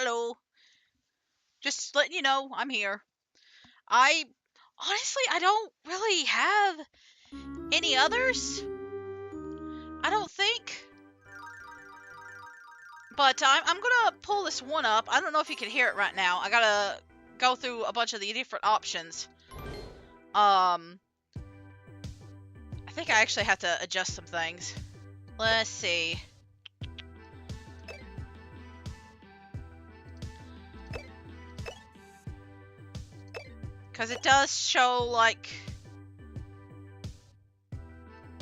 Hello. Just letting you know I'm here. I honestly I don't really have any others. I don't think. But I'm gonna pull this one up. I don't know if you can hear it right now. I gotta go through a bunch of the different options. I think I actually have to adjust some things. Let's see. Because it does show, like...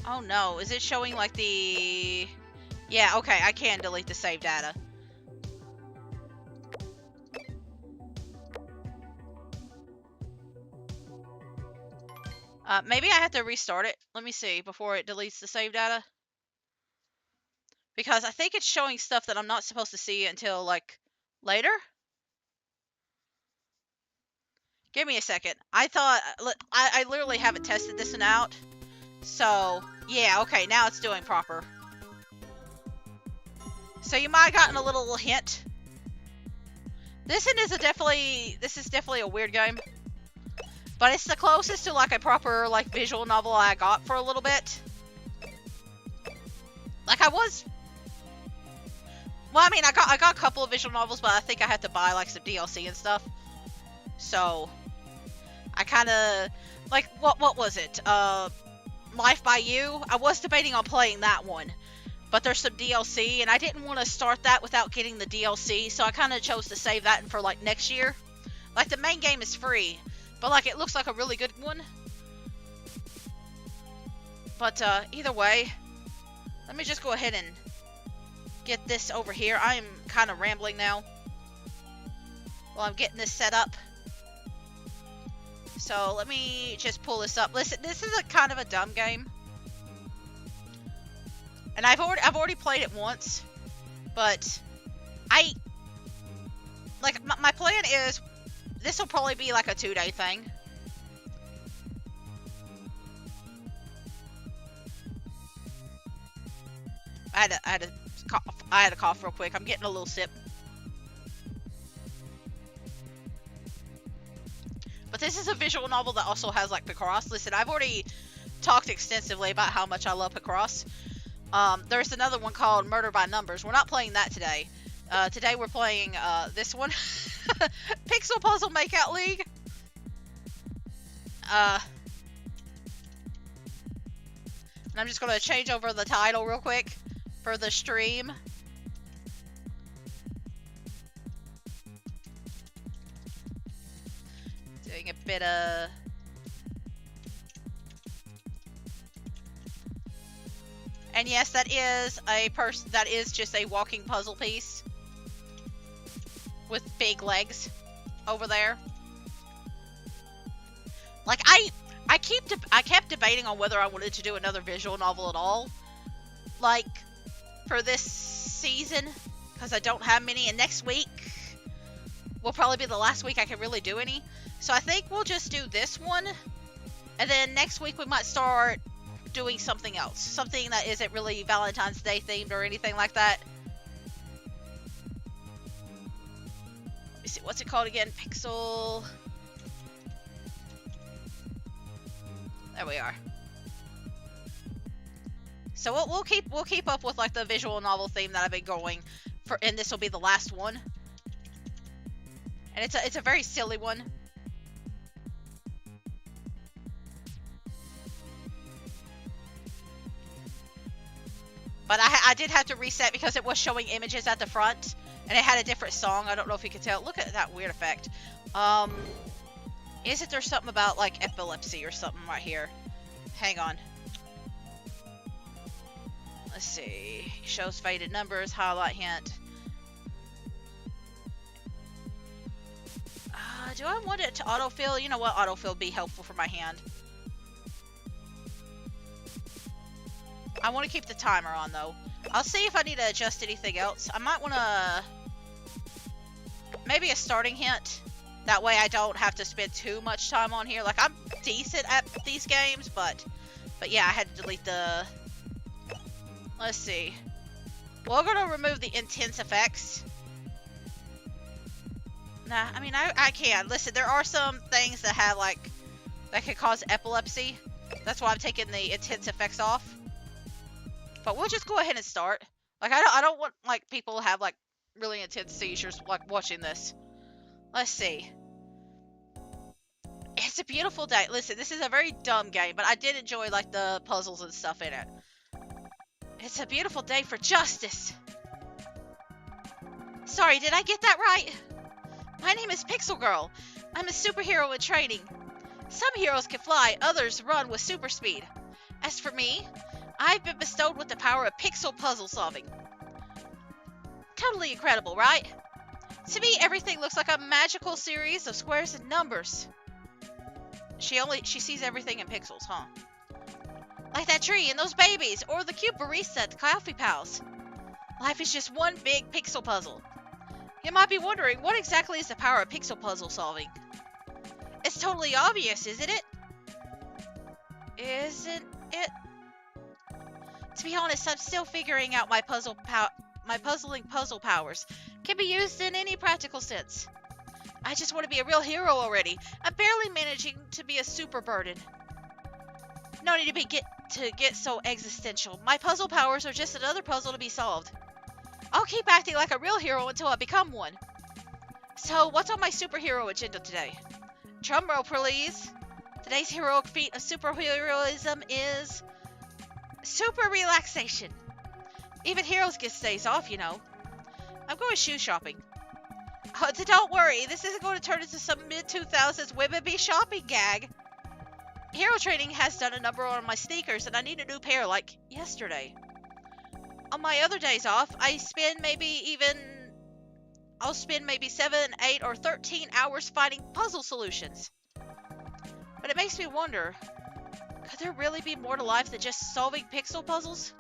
Oh no, is it showing, like, the... Yeah, okay, I can delete the save data. Maybe I have to restart it. Let me see, before it deletes the save data. Because I think it's showing stuff that I'm not supposed to see until, like, later. Give me a second. I literally haven't tested this one out. So, yeah, okay, now it's doing proper. So you might have gotten a little hint. This is definitely a weird game. But it's the closest to, like, a proper, like, visual novel I got for a little bit. Like, I was... Well, I mean, I got a couple of visual novels, but I think I had to buy, like, some DLC and stuff. So, I kind of... Like, what was it? Life by You? I was debating on playing that one. But there's some DLC, and I didn't want to start that without getting the DLC, so I kind of chose to save that for, like, next year. Like, the main game is free, but, like, it looks like a really good one. But, either way, let me just go ahead and get this over here. I am kind of rambling now while I'm getting this set up. So, let me just pull this up. Listen, this is a kind of a dumb game. And I've already played it once, but my plan is this will probably be like a 2-day thing. I had to cough real quick. I'm getting a little sip. But this is a visual novel that also has, like, picross. Listen, I've already talked extensively about how much I love picross. There's another one called Murder by Numbers. We're not playing that today. Today we're playing, this one. Pixel Puzzle Makeout League. And I'm just gonna change over the title real quick for the stream. Doing a bit of... And yes, that is just a walking puzzle piece with big legs over there. Like, I kept debating on whether I wanted to do another visual novel at all, like, for this season, because I don't have many, and next week will probably be the last week I can really do any. So I think we'll just do this one, and then next week we might start doing something else. Something that isn't really Valentine's Day themed or anything like that. Let me see, what's it called again? Pixel... There we are. So we'll keep up with, like, the visual novel theme that I've been going for, and this will be the last one. And it's a very silly one. But I did have to reset because it was showing images at the front, and it had a different song. I don't know if you can tell. Look at that weird effect. Isn't there something about, like, epilepsy or something right here? Hang on. Let's see. Shows faded numbers, highlight hint. Do I want it to autofill? You know what? Autofill would be helpful for my hand. I want to keep the timer on, though. I'll see if I need to adjust anything else. I might want to... Maybe a starting hint. That way I don't have to spend too much time on here. Like, I'm decent at these games, but yeah, I had to delete the... Let's see. We're going to remove the intense effects. Nah, I mean, I can. Listen, there are some things that have, like, that could cause epilepsy. That's why I'm taking the intense effects off. But we'll just go ahead and start. Like, I don't want, like, people to have, like, really intense seizures, like, watching this. Let's see. It's a beautiful day. Listen, this is a very dumb game, but I did enjoy, like, the puzzles and stuff in it. It's a beautiful day for justice. Sorry, did I get that right? My name is Pixel Girl. I'm a superhero in training. Some heroes can fly, others run with super speed. As for me, I've been bestowed with the power of pixel puzzle solving. Totally incredible, right? To me, everything looks like a magical series of squares and numbers. She sees everything in pixels, huh? Like that tree and those babies, or the cute barista at the Coffee Pals. Life is just one big pixel puzzle. You might be wondering, what exactly is the power of pixel puzzle solving? It's totally obvious, isn't it? Isn't it? To be honest, I'm still figuring out my puzzling puzzle powers can be used in any practical sense. I just want to be a real hero already. I'm barely managing to be a super burden. No need to get so existential. My puzzle powers are just another puzzle to be solved. I'll keep acting like a real hero until I become one. So, what's on my superhero agenda today? Drumroll, please. Today's heroic feat of superheroism is super relaxation. Even heroes get days off, you know. I'm going shoe shopping. Oh, don't worry, this isn't going to turn into some mid-2000s women be shopping gag. Hero training has done a number on my sneakers, and I need a new pair like yesterday. On my other days off, I'll spend maybe 7, 8, or 13 hours finding puzzle solutions. But it makes me wonder, could there really be more to life than just solving pixel puzzles?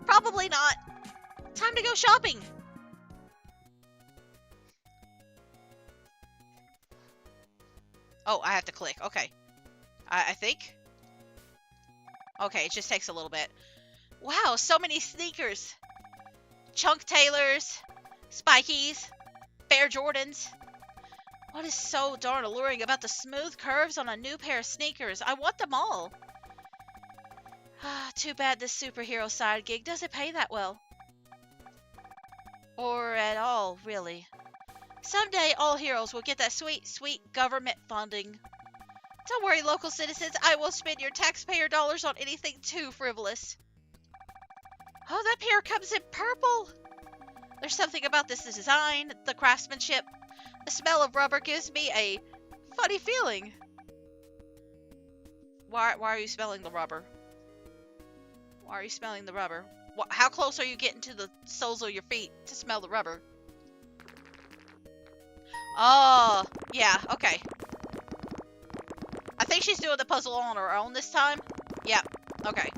Probably not. Time to go shopping. Oh, I have to click. Okay. I think. Okay, it just takes a little bit. Wow, so many sneakers. Chunk Taylors, Spikies, Bear Jordans. What is so darn alluring about the smooth curves on a new pair of sneakers? I want them all. Too bad this superhero side gig doesn't pay that well. Or at all, really. Someday all heroes will get that sweet, sweet government funding. Don't worry, local citizens, I will spend your taxpayer dollars on anything too frivolous. Oh, that pair comes in purple! There's something about this design, the craftsmanship. The smell of rubber gives me a funny feeling. Why are you smelling the rubber? Why are you smelling the rubber? How close are you getting to the soles of your feet to smell the rubber? Oh, yeah, okay. I think she's doing the puzzle on her own this time. Yeah, okay.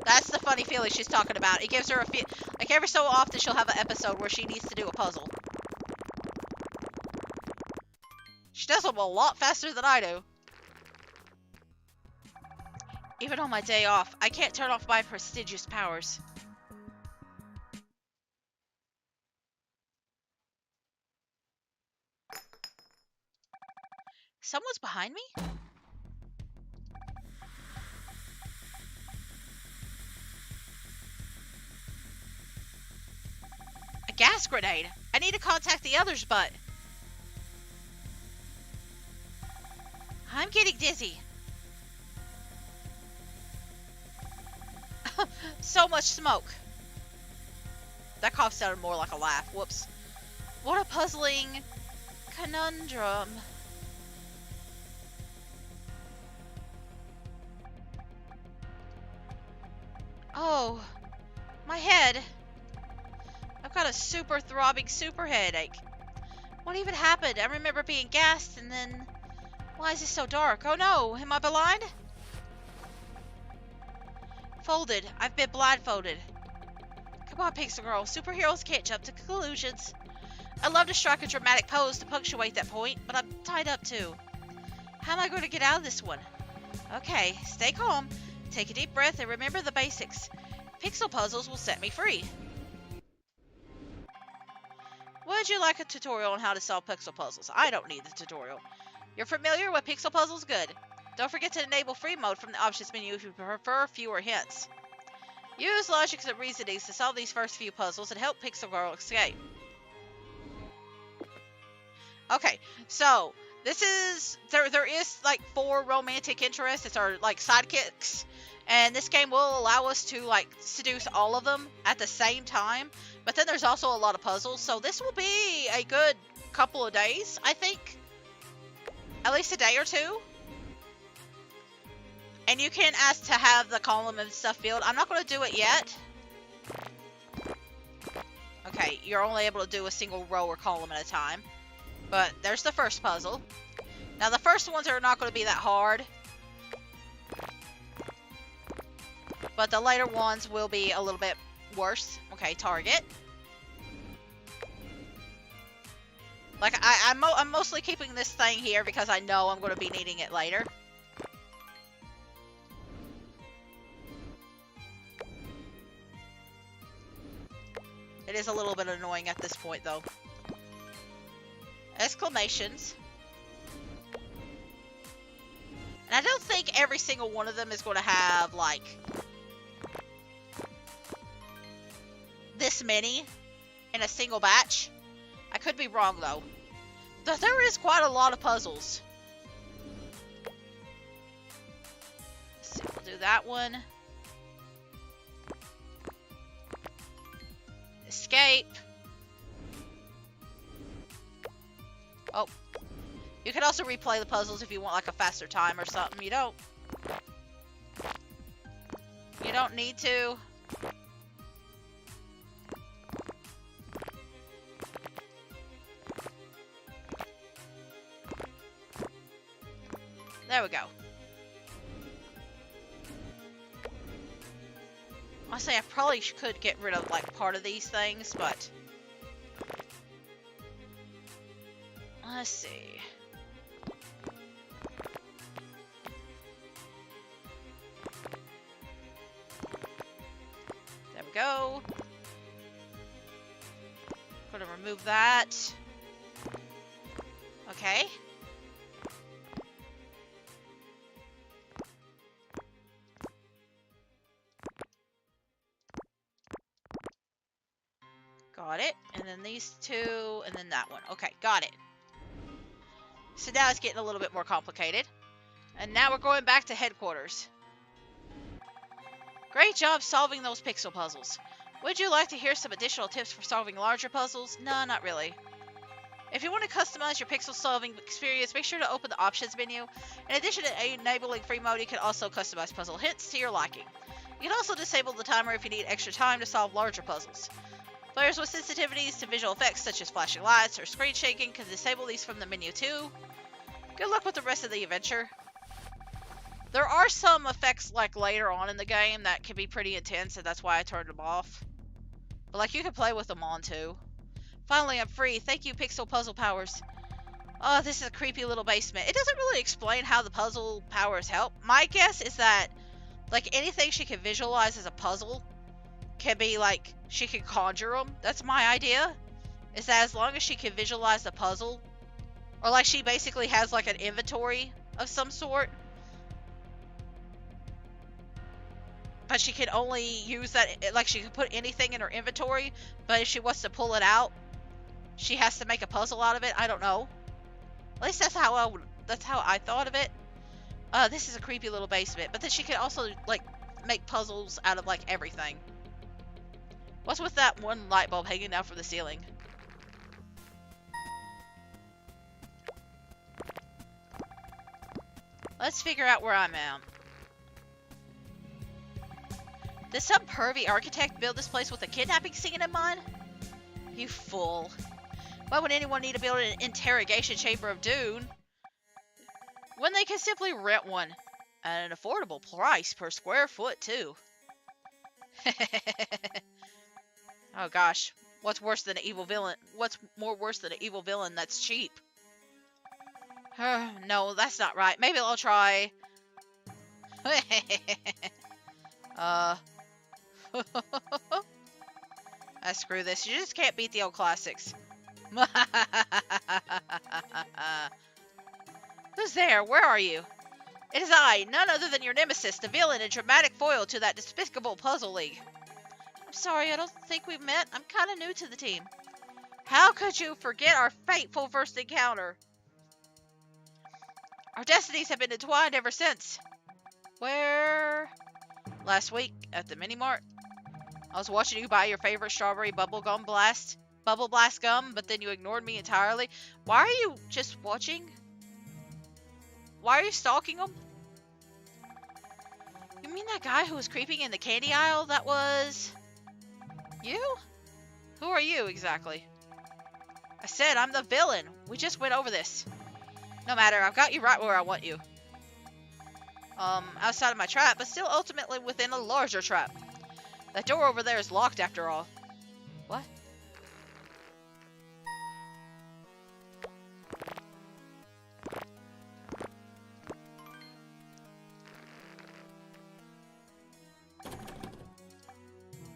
That's the funny feeling she's talking about. It gives her a feel. Like, every so often she'll have an episode where she needs to do a puzzle. She does them a lot faster than I do. Even on my day off, I can't turn off my prestigious powers. Someone's behind me? A gas grenade. I need to contact the others, but I'm getting dizzy. So much smoke. That cough sounded more like a laugh. Whoops. What a puzzling conundrum. Oh, my head. I've got a super throbbing super headache. What even happened? I remember being gassed and then... Why is it so dark? Oh no, am I blind? Folded. I've been blindfolded. Come on, Pixel Girl. Superheroes can't jump to conclusions. I'd love to strike a dramatic pose to punctuate that point, but I'm tied up too. How am I going to get out of this one? Okay, stay calm. Take a deep breath and remember the basics. Pixel puzzles will set me free. Would you like a tutorial on how to solve pixel puzzles? I don't need the tutorial. You're familiar with pixel puzzles? Good. Don't forget to enable free mode from the options menu if you prefer fewer hints. Use logic and reasonings to solve these first few puzzles and help Pixel Girl escape. Okay, so this is there is like 4 romantic interests. It's our like sidekicks, and this game will allow us to like seduce all of them at the same time. But then there's also a lot of puzzles, so this will be a good couple of days, I think, at least a day or two. And you can ask to have the column and stuff filled. I'm not going to do it yet. Okay, you're only able to do a single row or column at a time. But there's the first puzzle. Now the first ones are not going to be that hard. But the later ones will be a little bit worse. Okay, target. Like, I'm mostly keeping this thing here because I know I'm going to be needing it later. It is a little bit annoying at this point, though. Exclamations. And I don't think every single one of them is going to have, like, this many in a single batch. I could be wrong, though. There is quite a lot of puzzles. Let's see, we'll do that one. Escape. Oh. You can also replay the puzzles if you want like a faster time or something. You don't need to. There we go. I say I probably could get rid of like part of these things, but let's see. There we go. Gonna remove that. Okay. Got it. And then these two, and then that one. Okay, got it. So now it's getting a little bit more complicated. And now we're going back to headquarters. Great job solving those pixel puzzles. Would you like to hear some additional tips for solving larger puzzles? No, not really. If you want to customize your pixel solving experience, make sure to open the options menu. In addition to enabling free mode, you can also customize puzzle hints to your liking. You can also disable the timer if you need extra time to solve larger puzzles. Players with sensitivities to visual effects such as flashing lights or screen shaking can disable these from the menu too. Good luck with the rest of the adventure. There are some effects like later on in the game that can be pretty intense, and that's why I turned them off. But like you can play with them on too. Finally, I'm free. Thank you, Pixel Puzzle Powers. Oh, this is a creepy little basement. It doesn't really explain how the puzzle powers help. My guess is that like anything she can visualize as a puzzle can be like she can conjure them. That's my idea. Is that as long as she can visualize the puzzle, or like she basically has like an inventory of some sort, but she can only use that, like she can put anything in her inventory, but if she wants to pull it out, she has to make a puzzle out of it. I don't know. At least that's how I thought of it. This is a creepy little basement, but then she can also like make puzzles out of like everything. What's with that one light bulb hanging down from the ceiling? Let's figure out where I'm at. Did some pervy architect build this place with a kidnapping scene in mind? You fool. Why would anyone need to build an interrogation chamber of Dune when they can simply rent one at an affordable price per square foot too? Oh gosh, what's worse than an evil villain? What's more worse than an evil villain that's cheap? No, that's not right. Maybe I'll try. Screw this. You just can't beat the old classics. Who's there? Where are you? It is I, none other than your nemesis, the villain and dramatic foil to that despicable puzzle league. I'm sorry, I don't think we've met. I'm kind of new to the team. How could you forget our fateful first encounter? Our destinies have been entwined ever since. Where? Last week, at the mini-mart. I was watching you buy your favorite strawberry bubble blast gum, but then you ignored me entirely. Why are you just watching? Why are you stalking him? You mean that guy who was creeping in the candy aisle? That was... you? Who are you, exactly? I said I'm the villain. We just went over this. No matter, I've got you right where I want you. Outside of my trap, but still ultimately within a larger trap. That door over there is locked after all. What?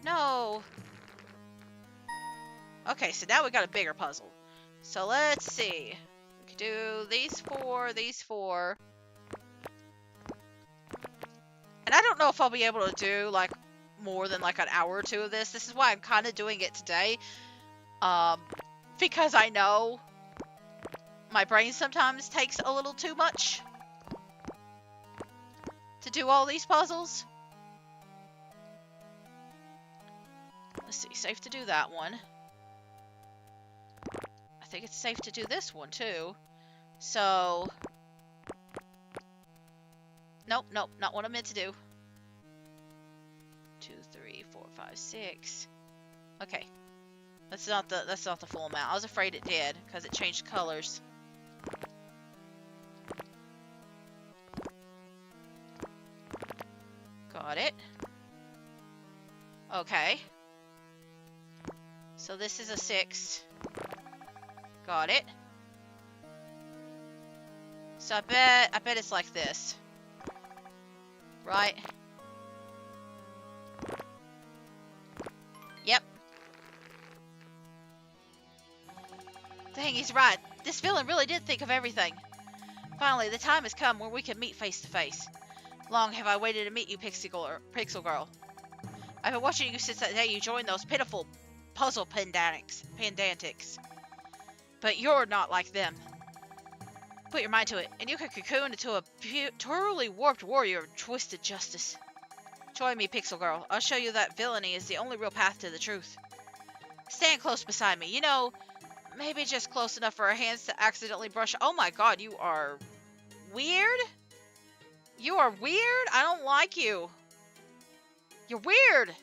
No. Okay, so now we got a bigger puzzle. So let's see. We could do these four. And I don't know if I'll be able to do, like, more than, like, an hour or two of this. This is why I'm kind of doing it today. Because I know my brain sometimes takes a little too much to do all these puzzles. Let's see, safe to do that one. I think it's safe to do this one, too. So... Nope, not what I meant to do. 2, 3, 4, 5, 6. Okay. That's not the full amount. I was afraid it did, because it changed colors. Got it. Okay. So this is a 6. Got it. So I bet it's like this. Right? Yep. Dang, he's right. This villain really did think of everything. Finally, the time has come where we can meet face to face. Long have I waited to meet you, Pixel Girl. I've been watching you since that day you joined those pitiful puzzle pedantics. But you're not like them. Put your mind to it, and you can cocoon into a totally warped warrior of twisted justice. Join me, Pixel Girl. I'll show you that villainy is the only real path to the truth. Stand close beside me. You know, maybe just close enough for our hands to accidentally brush. Oh my god, you are weird? You are weird? I don't like you. You're weird.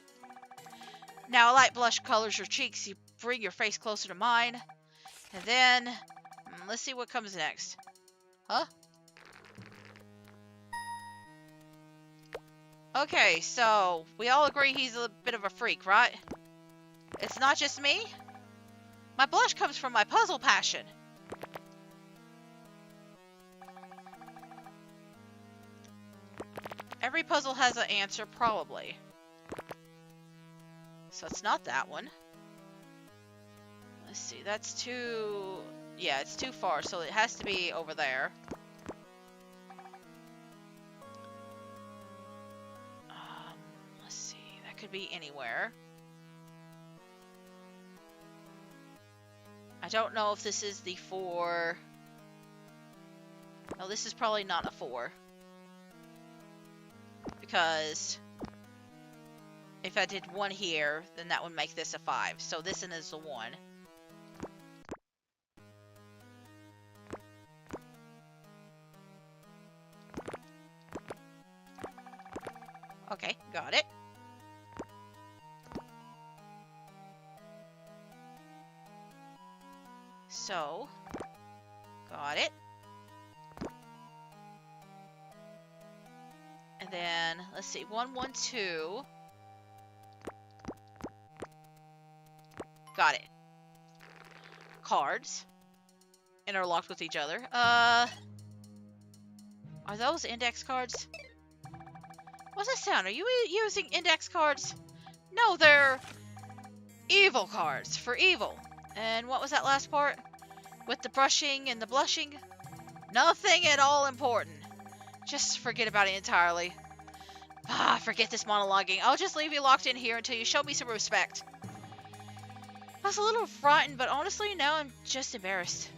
Now a light blush colors your cheeks. You bring your face closer to mine. And then, let's see what comes next. Huh? Okay, so we all agree he's a bit of a freak, right? It's not just me? My blush comes from my puzzle passion. Every puzzle has an answer, probably. So it's not that one. Let's see, that's too... Yeah, it's too far, so it has to be over there. Let's see, that could be anywhere. I don't know if this is the 4. No, this is probably not a 4. Because if I did 1 here, then that would make this a 5. So this one is a 1. Okay, got it. So, got it. And then, let's see, 1, 1, 2. Got it. Cards. Interlocked with each other. Are those index cards? What's that sound? Are you using index cards? No, they're evil cards for evil. And what was that last part? With the brushing and the blushing? Nothing at all important. Just forget about it entirely. Ah, forget this monologuing. I'll just leave you locked in here until you show me some respect. I was a little frightened, but honestly, now I'm just embarrassed.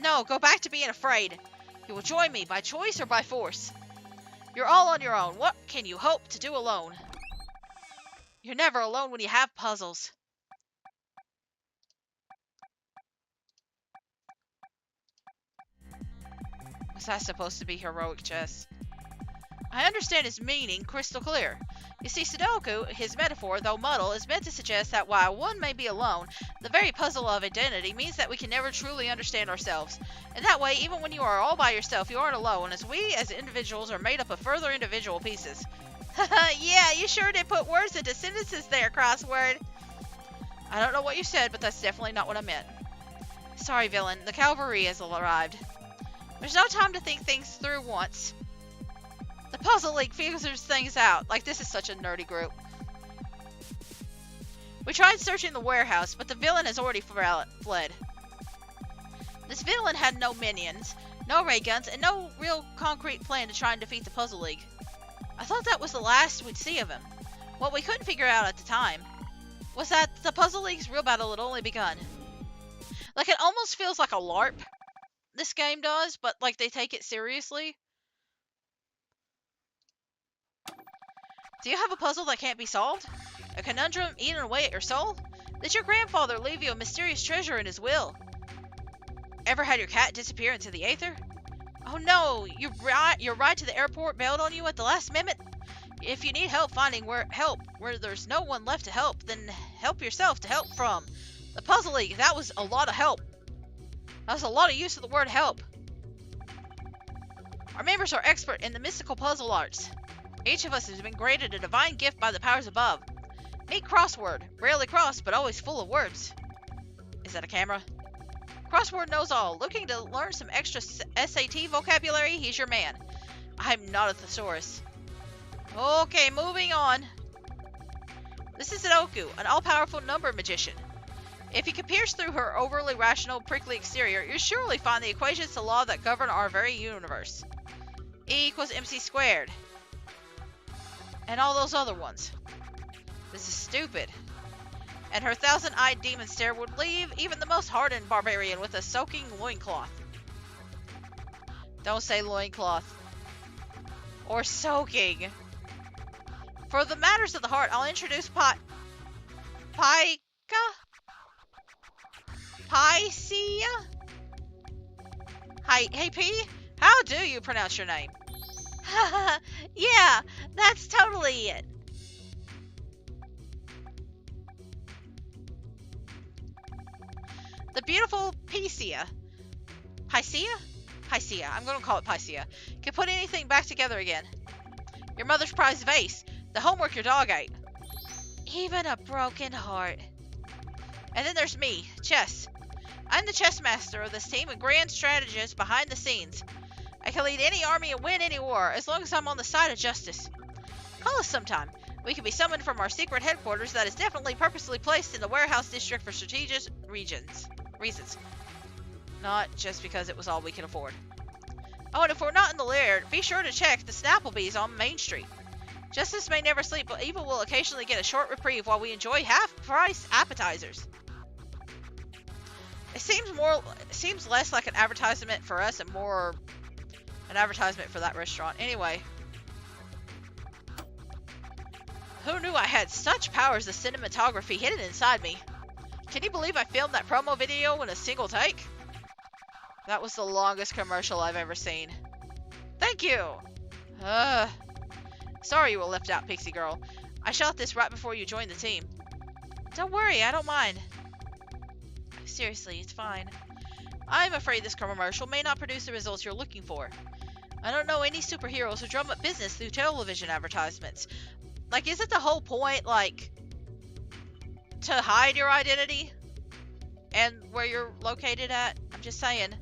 No, go back to being afraid. You will join me by choice or by force. You're all on your own. What can you hope to do alone? You're never alone when you have puzzles. Was that supposed to be heroic chess? I understand his meaning crystal clear. You see, Sudoku, his metaphor, though muddle, is meant to suggest that while one may be alone, the very puzzle of identity means that we can never truly understand ourselves. And that way, even when you are all by yourself, you aren't alone, as we as individuals are made up of further individual pieces. Yeah, you sure did put words into sentences there, crossword. I don't know what you said, but that's definitely not what I meant. Sorry, villain. The cavalry has arrived. There's no time to think things through once. The Puzzle League figures things out. Like, this is such a nerdy group. We tried searching the warehouse, but the villain has already fled. This villain had no minions, no ray guns, and no real concrete plan to try and defeat the Puzzle League. I thought that was the last we'd see of him. What we couldn't figure out at the time was that the Puzzle League's real battle had only begun. Like, it almost feels like a LARP, this game does, but, like, they take it seriously. Do you have a puzzle that can't be solved? A conundrum eating away at your soul? Did your grandfather leave you a mysterious treasure in his will? Ever had your cat disappear into the aether? Oh no, your ride to the airport bailed on you at the last minute? If you need help finding where there's no one left to help, then help yourself to help from. The Puzzle League, that was a lot of help. That was a lot of use of the word help. Our members are expert in the mystical puzzle arts. Each of us has been granted a divine gift by the powers above. Meet Crossword, rarely crossed but always full of words. Is that a camera? Crossword knows all. Looking to learn some extra SAT vocabulary? He's your man. I'm not a thesaurus. Okay, moving on. This is Sudoku, an all-powerful number magician. If you can pierce through her overly rational, prickly exterior, you'll surely find the equations to law that govern our very universe. E equals MC squared. And all those other ones. This is stupid. And her thousand-eyed demon stare would leave even the most hardened barbarian with a soaking loincloth. Don't say loincloth. Or soaking. For the matters of the heart, I'll introduce Paika? Paisia? Hi, hey P, how do you pronounce your name? Yeah, that's totally it. The beautiful Paisia. Paisia? Paisia. I'm going to call it Paisia. Can put anything back together again. Your mother's prized vase. The homework your dog ate. Even a broken heart. And then there's me, Chess. I'm the chess master of this team and grand strategist behind the scenes. I can lead any army and win any war, as long as I'm on the side of justice. Call us sometime. We can be summoned from our secret headquarters that is definitely purposely placed in the warehouse district for strategic reasons. Not just because it was all we can afford. Oh, and if we're not in the lair, be sure to check the Snapplebee's on Main Street. Justice may never sleep, but evil will occasionally get a short reprieve while we enjoy half-price appetizers. It seems less like an advertisement for us and more an advertisement for that restaurant. Anyway. Who knew I had such powers of cinematography hidden inside me? Can you believe I filmed that promo video in a single take? That was the longest commercial I've ever seen. Thank you! Sorry you were left out, Pixie Girl. I shot this right before you joined the team. Don't worry, I don't mind. Seriously, it's fine. I'm afraid this commercial may not produce the results you're looking for. I don't know any superheroes who drum up business through television advertisements. Like, is it the whole point, like, to hide your identity? And where you're located at? I'm just saying.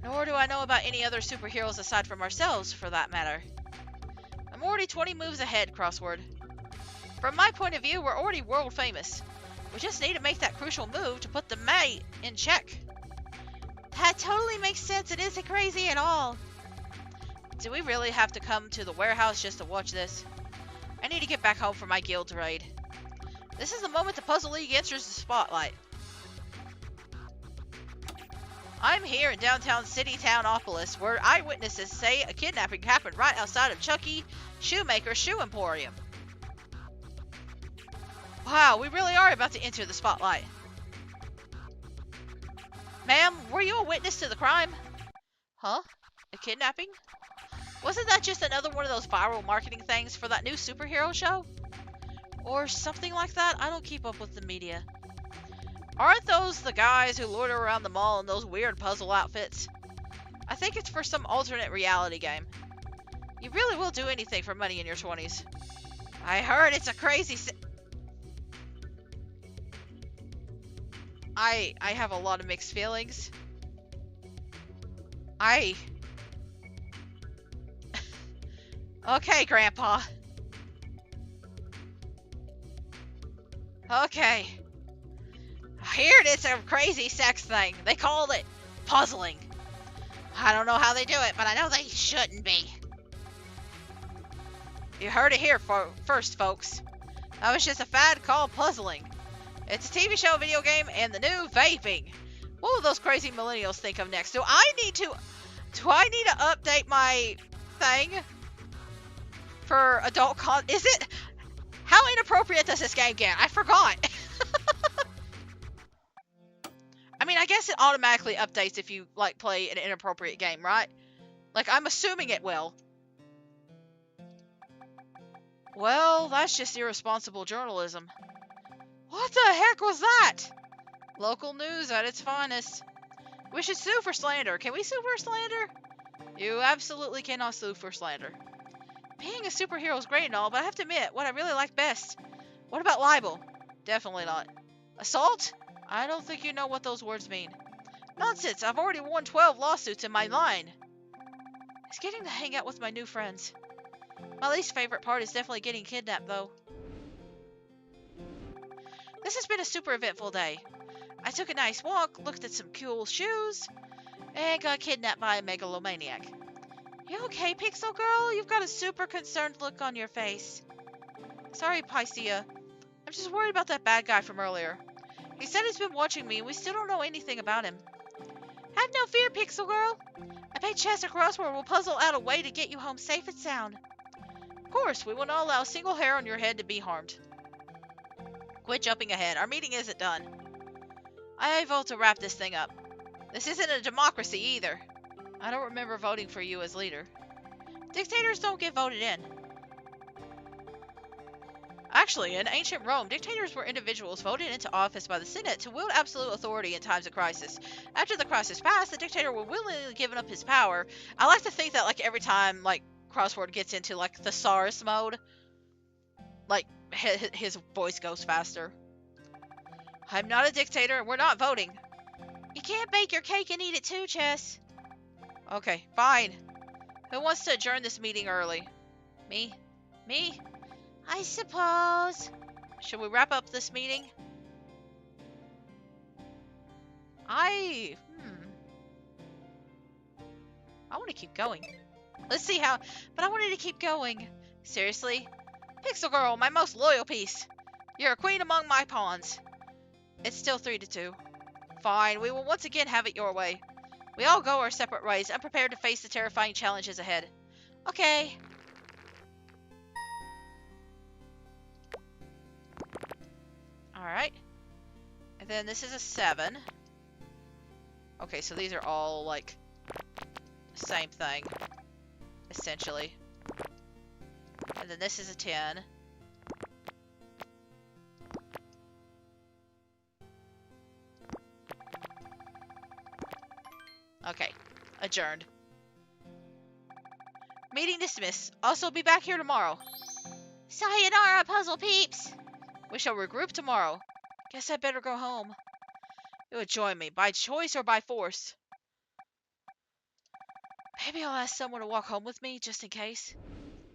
Nor do I know about any other superheroes aside from ourselves, for that matter. I'm already 20 moves ahead, Crossword. From my point of view, we're already world famous. We just need to make that crucial move to put the mate in check. That totally makes sense. It isn't crazy at all. Do we really have to come to the warehouse just to watch this? I need to get back home for my guild raid. This is the moment the Puzzle League enters the spotlight. I'm here in downtown City Townopolis, where eyewitnesses say a kidnapping happened right outside of Chucky Shoemaker's Shoe Emporium. Wow, we really are about to enter the spotlight. Ma'am, were you a witness to the crime? Huh? A kidnapping? Wasn't that just another one of those viral marketing things for that new superhero show? Or something like that? I don't keep up with the media. Aren't those the guys who loiter around the mall in those weird puzzle outfits? I think it's for some alternate reality game. You really will do anything for money in your 20s. I heard it's a crazy I have a lot of mixed feelings. Okay, Grandpa. Okay. Here it is, a crazy sex thing. They called it puzzling. I don't know how they do it, but I know they shouldn't be. You heard it here first, folks. That was just a fad called puzzling. It's a TV show, video game, and the new vaping. What will those crazy millennials think of next? Do I need to update my thing for adult Is it? How inappropriate does this game get? I forgot. I mean, I guess it automatically updates if you, like, play an inappropriate game, right? Like, I'm assuming it will. Well, that's just irresponsible journalism. What the heck was that? Local news at its finest. We should sue for slander. Can we sue for slander? You absolutely cannot sue for slander. Being a superhero is great and all, but I have to admit, what I really like best. What about libel? Definitely not. Assault? I don't think you know what those words mean. Nonsense, I've already won 12 lawsuits in my line. It's getting to hang out with my new friends. My least favorite part is definitely getting kidnapped, though. This has been a super eventful day. I took a nice walk, looked at some cool shoes, and got kidnapped by a megalomaniac. You okay, Pixel Girl? You've got a super concerned look on your face. Sorry, Pycia. I'm just worried about that bad guy from earlier. He said he's been watching me, and we still don't know anything about him. Have no fear, Pixel Girl. I bet Chess a crossword will puzzle out a way to get you home safe and sound. Of course, we will not allow a single hair on your head to be harmed. Quit jumping ahead. Our meeting isn't done. I vote to wrap this thing up. This isn't a democracy either. I don't remember voting for you as leader. Dictators don't get voted in. Actually, in ancient Rome, dictators were individuals voted into office by the Senate to wield absolute authority in times of crisis. After the crisis passed, the dictator would willingly give up his power. I like to think that, like, every time, like, Crossword gets into, like, thesaurus mode, like, his voice goes faster. I'm not a dictator, and we're not voting. You can't bake your cake and eat it too, Chess. Okay, fine. Who wants to adjourn this meeting early? Me? Me? I suppose. Should we wrap up this meeting? I want to keep going. Let's see how, but I wanted to keep going. Seriously? Pixel Girl, my most loyal piece. You're a queen among my pawns. It's still 3-2. Fine, we will once again have it your way. We all go our separate ways, unprepared to face the terrifying challenges ahead. Okay. Alright. And then this is a 7. Okay, so these are all, like, the same thing. Essentially. And then this is a 10. Okay. Adjourned. Meeting dismissed. Also be back here tomorrow. Sayonara, puzzle peeps! We shall regroup tomorrow. Guess I better go home. You would join me, by choice or by force. Maybe I'll ask someone to walk home with me, just in case.